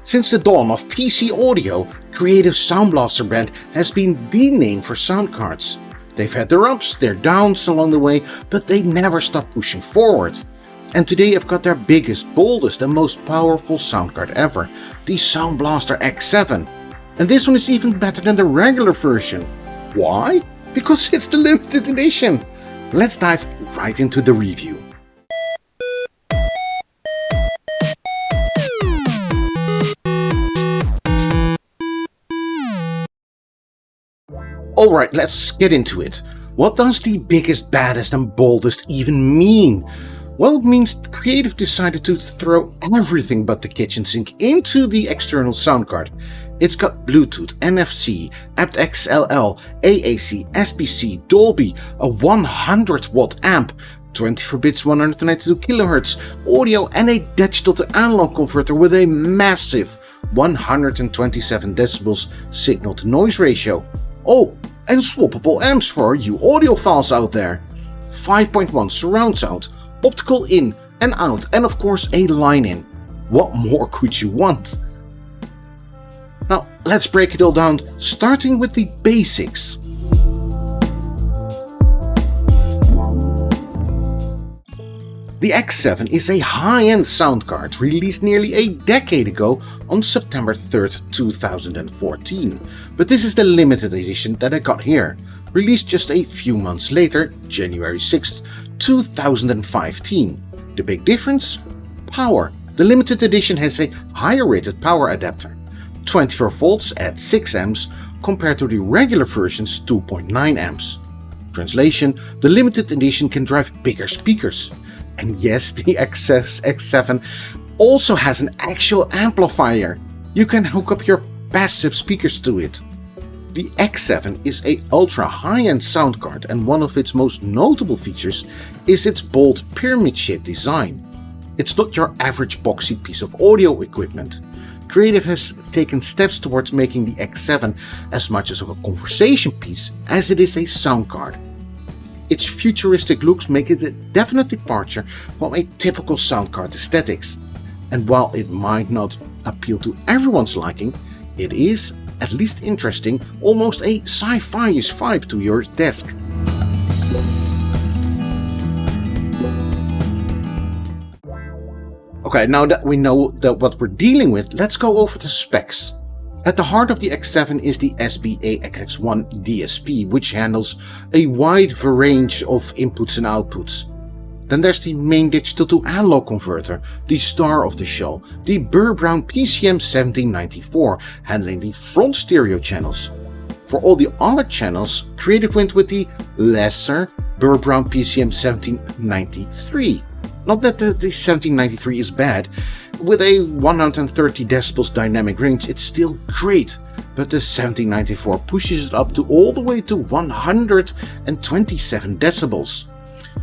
Since the dawn of PC audio, Creative Sound Blaster brand has been the name for sound cards. They've had their ups, their downs along the way, but they never stop pushing forward. And today I've got their biggest, boldest and most powerful sound card ever, the Sound Blaster X7. And this one is even better than the regular version. Why? Because it's the limited edition. Let's dive right into the review. Alright, let's get into it. What does the biggest, baddest and boldest even mean? Well, it means Creative decided to throw everything but the kitchen sink into the external sound card. It's got Bluetooth, NFC, AptX LL, AAC, SBC, Dolby, a 100 watt amp, 24 bits 192 kHz, audio and a digital to analog converter with a massive 127 decibels signal to noise ratio. Oh, and swappable amps for you audiophiles out there. 5.1 surround sound, optical in and out, and of course a line in. What more could you want? Now let's break it all down, starting with the basics. The X7 is a high-end sound card released nearly a decade ago on September 3rd, 2014. But this is the limited edition that I got here, released just a few months later, January 6th, 2015. The big difference? Power. The limited edition has a higher rated power adapter, 24 volts at 6 amps compared to the regular version's 2.9 amps. Translation: the limited edition can drive bigger speakers. And yes, the X7 also has an actual amplifier. You can hook up your passive speakers to it. The X7 is a ultra high-end sound card, and one of its most notable features is its bold pyramid-shaped design. It's not your average boxy piece of audio equipment. Creative has taken steps towards making the X7 as much of a conversation piece as it is a sound card. Its futuristic looks make it a definite departure from a typical sound card aesthetics. And while it might not appeal to everyone's liking, it is at least interesting, almost a sci-fi-ish vibe to your desk. Okay, now that we know what we're dealing with, let's go over the specs. At the heart of the X7 is the SB-AXX1 DSP, which handles a wide range of inputs and outputs. Then there's the main digital to analog converter, the star of the show, the Burr Brown PCM1794, handling the front stereo channels. For all the other channels, Creative went with the lesser Burr Brown PCM1793. Not that the 1793 is bad. With a 130 decibels dynamic range, it's still great, but the 1794 pushes it up to all the way to 127 decibels.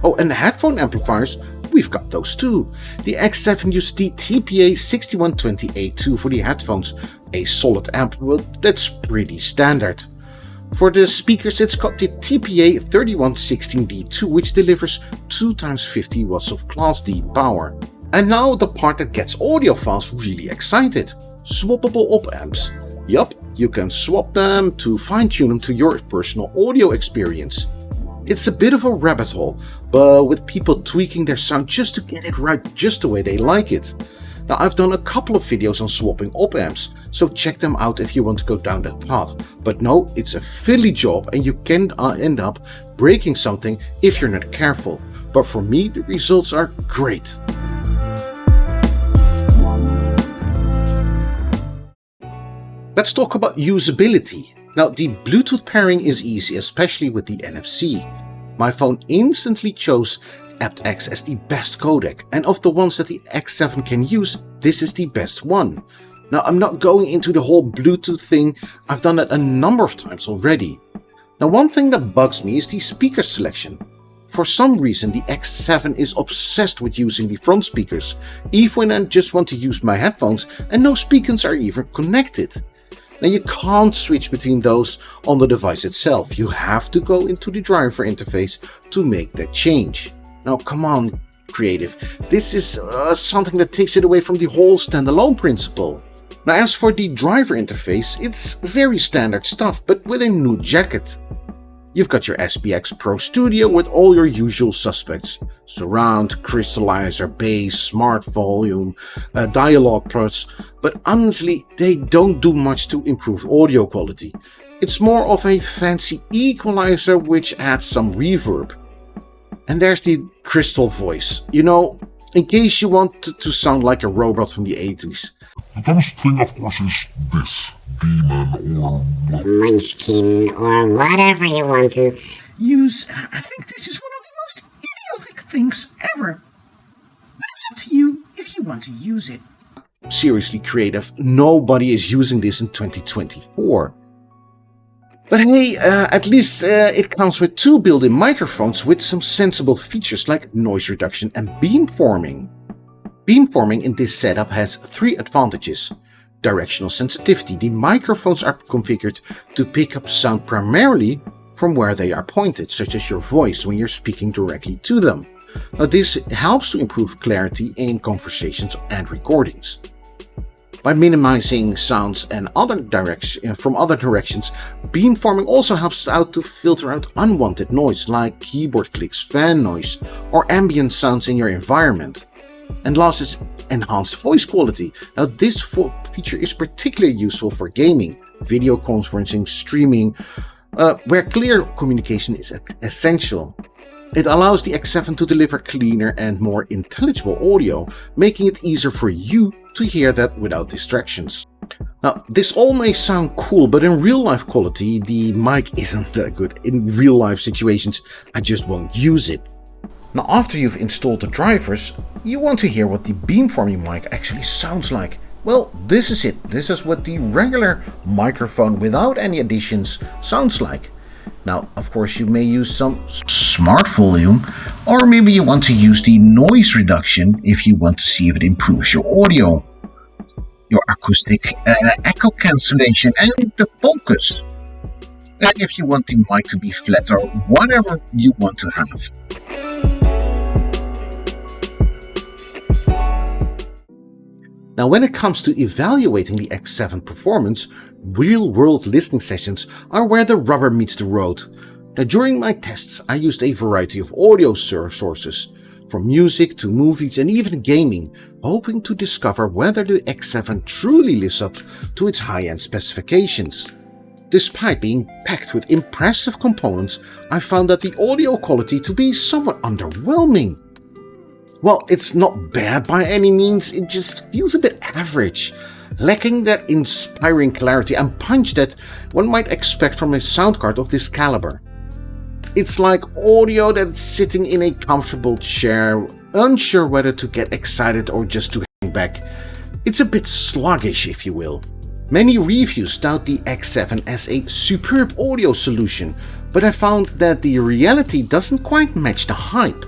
Oh, and the headphone amplifiers, we've got those too. The X7 used the TPA6120A2 for the headphones, a solid amp, well, that's pretty standard. For the speakers, it's got the TPA3116D2, which delivers 2 times 50 watts of Class D power. And now the part that gets audiophiles really excited. Swappable op-amps. Yup, you can swap them to fine-tune them to your personal audio experience. It's a bit of a rabbit hole, but with people tweaking their sound just to get it right just the way they like it. Now, I've done a couple of videos on swapping op-amps, so check them out if you want to go down that path. But no, it's a fiddly job and you can end up breaking something if you're not careful. But for me, the results are great. Let's talk about usability. Now, the Bluetooth pairing is easy, especially with the NFC. My phone instantly chose AptX as the best codec, and of the ones that the X7 can use, this is the best one. Now, I'm not going into the whole Bluetooth thing, I've done that a number of times already. Now, one thing that bugs me is the speaker selection. For some reason, the X7 is obsessed with using the front speakers, even when I just want to use my headphones and no speakers are even connected. Now, you can't switch between those on the device itself. You have to go into the driver interface to make that change. Now, come on, Creative. This is something that takes it away from the whole standalone principle. Now, as for the driver interface, it's very standard stuff, but with a new jacket. You've got your SPX Pro Studio with all your usual suspects: surround, crystallizer, bass, smart volume, dialogue plots, but honestly, they don't do much to improve audio quality. It's more of a fancy equalizer which adds some reverb. And there's the crystal voice, in case you want to sound like a robot from the 80s. The dumbest thing, of course, is this demon or munchkin or whatever you want to use. I think this is one of the most idiotic things ever. But it's up to you if you want to use it. Seriously creative, nobody is using this in 2024. But hey, at least it comes with 2 built-in microphones with some sensible features like noise reduction and beamforming. Beamforming in this setup has 3 advantages. Directional sensitivity. The microphones are configured to pick up sound primarily from where they are pointed, such as your voice when you're speaking directly to them. Now, this helps to improve clarity in conversations and recordings. By minimizing sounds and from other directions, beamforming also helps out to filter out unwanted noise like keyboard clicks, fan noise, or ambient sounds in your environment. And last is enhanced voice quality. Now, this feature is particularly useful for gaming, video conferencing, streaming, where clear communication is essential. It allows the X7 to deliver cleaner and more intelligible audio, making it easier for you to hear that without distractions. Now, this all may sound cool, but in real life quality, the mic isn't that good. In real life situations, I just won't use it. Now, after you've installed the drivers, you want to hear what the beamforming mic actually sounds like. Well, this is it. This is what the regular microphone without any additions sounds like. Now, of course, you may use some smart volume, or maybe you want to use the noise reduction if you want to see if it improves your audio, your acoustic echo cancellation, and the focus. And if you want the mic to be flat or whatever you want to have. Now, when it comes to evaluating the X7 performance, real-world listening sessions are where the rubber meets the road. Now, during my tests, I used a variety of audio sources, from music to movies and even gaming, hoping to discover whether the X7 truly lives up to its high-end specifications. Despite being packed with impressive components, I found that the audio quality to be somewhat underwhelming. Well, it's not bad by any means, it just feels a bit average, lacking that inspiring clarity and punch that one might expect from a sound card of this caliber. It's like audio that's sitting in a comfortable chair, unsure whether to get excited or just to hang back. It's a bit sluggish, if you will. Many reviews tout the X7 as a superb audio solution, but I found that the reality doesn't quite match the hype.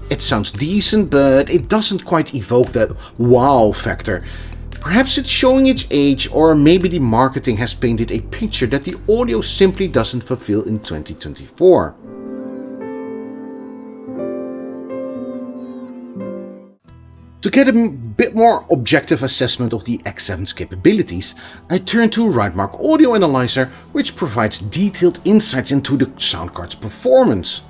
It sounds decent, but it doesn't quite evoke that wow factor. Perhaps it's showing its age, or maybe the marketing has painted a picture that the audio simply doesn't fulfill in 2024. To get a bit more objective assessment of the X7's capabilities, I turned to Rightmark Audio Analyzer, which provides detailed insights into the sound card's performance.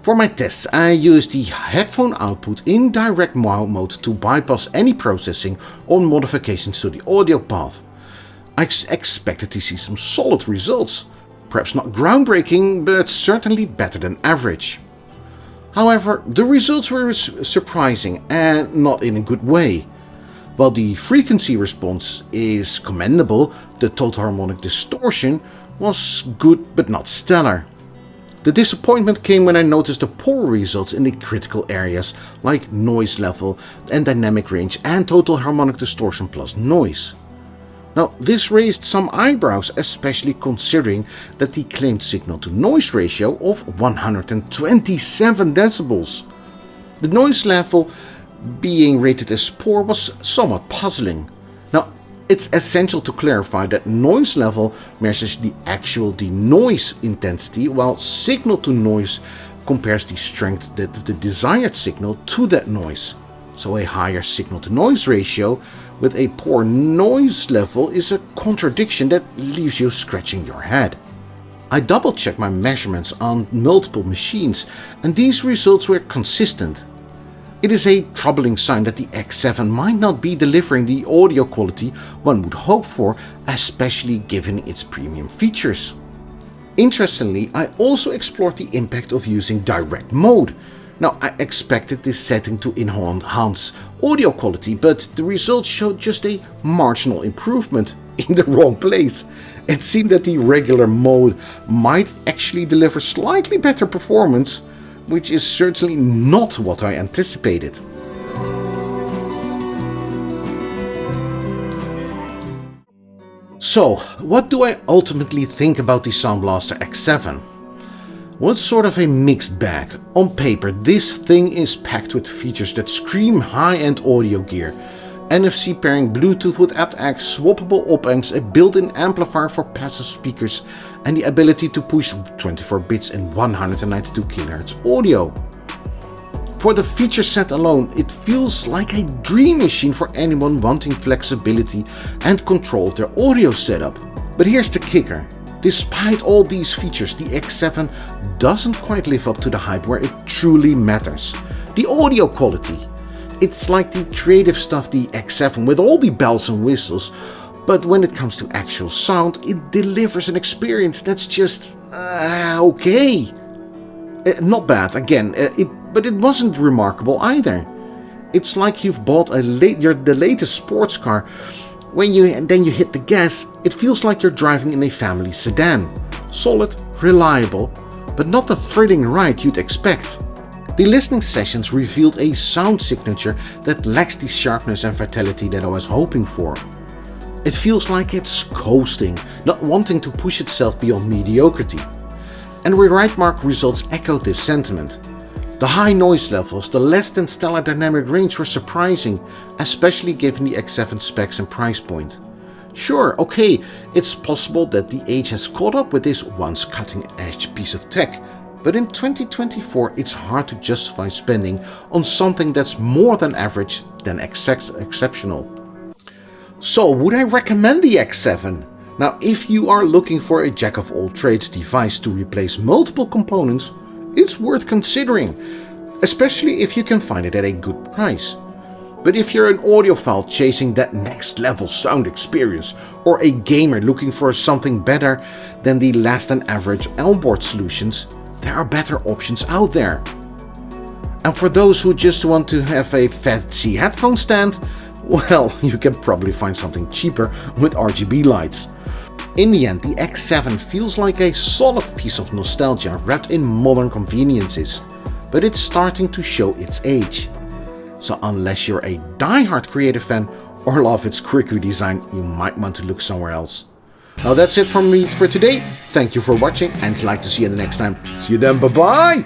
For my tests, I used the headphone output in direct mode to bypass any processing or modifications to the audio path. I expected to see some solid results, perhaps not groundbreaking, but certainly better than average. However, the results were surprising and not in a good way. While the frequency response is commendable, the total harmonic distortion was good but not stellar. The disappointment came when I noticed the poor results in the critical areas like noise level and dynamic range and total harmonic distortion plus noise. Now, this raised some eyebrows, especially considering that the claimed signal to noise ratio of 127 decibels. The noise level being rated as poor was somewhat puzzling. Now, it's essential to clarify that noise level measures the noise intensity, while signal to noise compares the strength of the desired signal to that noise. So a higher signal to noise ratio with a poor noise level is a contradiction that leaves you scratching your head. I double checked my measurements on multiple machines and these results were consistent. It is a troubling sign that the X7 might not be delivering the audio quality one would hope for, especially given its premium features. Interestingly, I also explored the impact of using direct mode. Now, I expected this setting to enhance audio quality, but the results showed just a marginal improvement in the wrong place. It seemed that the regular mode might actually deliver slightly better performance, which is certainly not what I anticipated. So, what do I ultimately think about the Sound Blaster X7? Well, it's sort of a mixed bag. On paper, this thing is packed with features that scream high-end audio gear. NFC pairing, Bluetooth with AptX, swappable opamps, a built-in amplifier for passive speakers, and the ability to push 24 bits and 192 kHz audio. For the feature set alone, it feels like a dream machine for anyone wanting flexibility and control of their audio setup. But here's the kicker. Despite all these features, the X7 doesn't quite live up to the hype where it truly matters. The audio quality. It's like the creative stuff, the X7 with all the bells and whistles, but when it comes to actual sound, it delivers an experience that's just okay. Not bad, again, but it wasn't remarkable either. It's like you've bought the latest sports car. Then you hit the gas, it feels like you're driving in a family sedan. Solid, reliable, but not the thrilling ride you'd expect. The listening sessions revealed a sound signature that lacks the sharpness and vitality that I was hoping for. It feels like it's coasting, not wanting to push itself beyond mediocrity. And Rightmark results echo this sentiment. The high noise levels, the less than stellar dynamic range were surprising, especially given the X7 specs and price point. Sure, okay, it's possible that the age has caught up with this once cutting-edge piece of tech, but in 2024 it's hard to justify spending on something that's more than average than exceptional. So, would I recommend the X7? Now, if you are looking for a jack-of-all-trades device to replace multiple components, it's worth considering, especially if you can find it at a good price. But if you're an audiophile chasing that next level sound experience, or a gamer looking for something better than the less than average onboard solutions, there are better options out there. And for those who just want to have a fancy headphone stand, well, you can probably find something cheaper with RGB lights. In the end, the X7 feels like a solid piece of nostalgia wrapped in modern conveniences, but it's starting to show its age. So unless you're a die-hard creative fan or love its quirky design, you might want to look somewhere else. Now that's it from me for today. Thank you for watching and I'd like to see you the next time. See you then, bye bye!